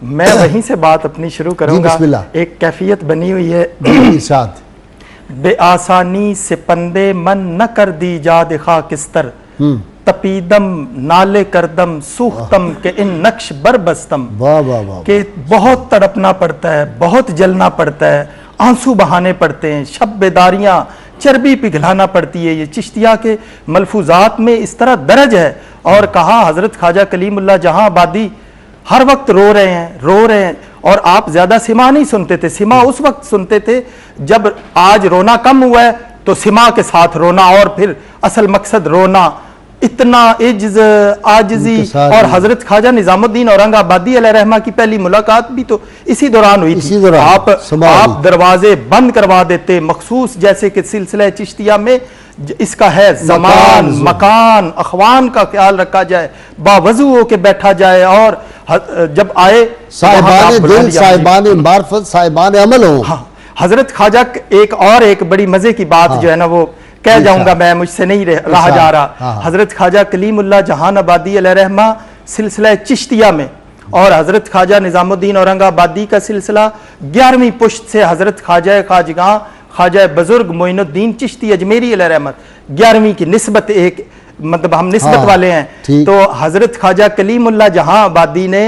मैं वहीं से बात अपनी शुरू करूंगा। एक कैफियत बनी हुई है, बेआसानी से पंदे मन न कर दी जाद खाकिस्तर, तपीदम नाले करदम सूखतम के इन नक्श बरबस्तम। के बहुत तड़पना पड़ता है, बहुत जलना पड़ता है, आंसू बहाने पड़ते हैं, शब बेदारियां चर्बी पिघलाना पड़ती है। ये चिश्तिया के मलफूजात में इस तरह दर्ज है। और कहा हजरत ख्वाजा कलीमुल्लाह जहां आबादी हर वक्त रो रहे हैं। और आप ज्यादा सिमा नहीं सुनते थे, सिमा उस वक्त सुनते थे जब आज रोना कम हुआ है तो सिमा के साथ रोना, और फिर असल मकसद रोना। इतना इज्ज आजिजी। और हजरत ख्वाजा निजामुद्दीन औरंगाबादी अलैहिर्रहमा की पहली मुलाकात भी तो इसी दौरान हुई थी। आप दरवाजे बंद करवा देते मखसूस, जैसे कि सिलसिला चिश्तिया में इसका है ज़मान मकान अखवान का ख्याल रखा जाए, बावजू होके बैठा जाए, और जब आए साहिबान दिल, साहिबान मार्फत, साहिबान अमल हो। हाँ, हजरत ख्वाजा एक बड़ी मजे की बात जो है ना वो कह जाऊंगा मैं, मुझसे नहीं रहा जा रहा। हजरत ख्वाजा कलीमुल्लाह जहान आबादी अलैहिर्रहमा सिलसिला चिश्तिया में, और हजरत ख्वाजा निजामुद्दीन औरंगाबादी का सिलसिला 11वीं पुश्त से हजरत ख्वाजा खाजगां ख्वाजा बुजुर्ग मोइनुद्दीन चिश्ती अजमेरी अलैहिर्रहमत 11वीं की निस्बत, एक मतलब हम निस्बत वाले हैं। तो हजरत ख्वाजा कलीमुल्लाह जहां आबादी ने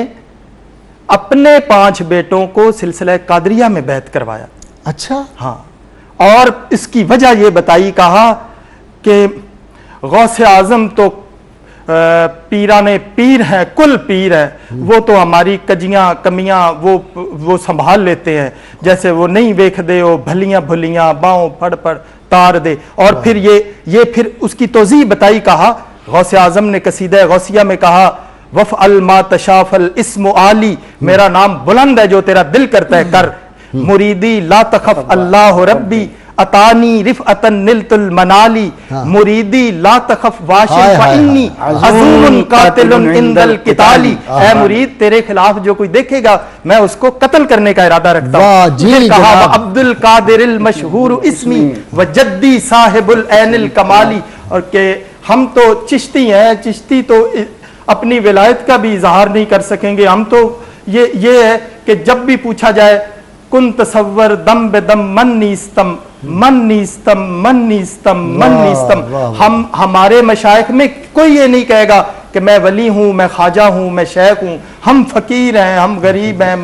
अपने 5 बेटों को सिलसिला कादरिया में बैत करवाया। अच्छा। हाँ, और इसकी वजह यह बताई, कहा कि गौसे आजम तो पीराने पीर हैं, कुल पीर है, वो तो हमारी कजियां कमियां वो संभाल लेते हैं, जैसे वो नहीं वेख दे ओ भलियां भुलियां बाहों फड़ फड़ तार दे। और फिर ये फिर उसकी तोज़ी बताई, कहा गौसे आजम ने कसीदा गौसिया में कहा वफ अल मा तशाफल इस्मु आली, मेरा नाम बुलंद है जो तेरा दिल करता है कर। मुरीदी ला तखफ अल्लाह रब्बी अतानी रिफअतन निलतुल मनाली, मुरीदी ला तखफ वाशिल फइन्नी अज़ूमुन कातिलुन इंदल किताली। ऐ मुरीद, तेरे खिलाफ जो कोई देखेगा मैं उसको कत्ल करने का इरादा रखता हूं। कहा अब्दुल कादिरिल मशहूर इस्मी व जद्दी साहिबुल ऐनिल कमाली। और के हम तो चिश्ती हैं, चिश्ती तो अपनी विलायत का भी इजहार नहीं कर सकेंगे। हम तो ये है कि जब भी पूछा जाए कुन तसव्वर दम बेदम मन नीस्तम मन नीस्तम मन नीस्तम मन नीस्तम। हम हमारे मशाइख में कोई ये नहीं कहेगा कि मैं वली हूं, मैं ख्वाजा हूं, मैं शेख हूं। हम फकीर हैं, हम गरीब हैं।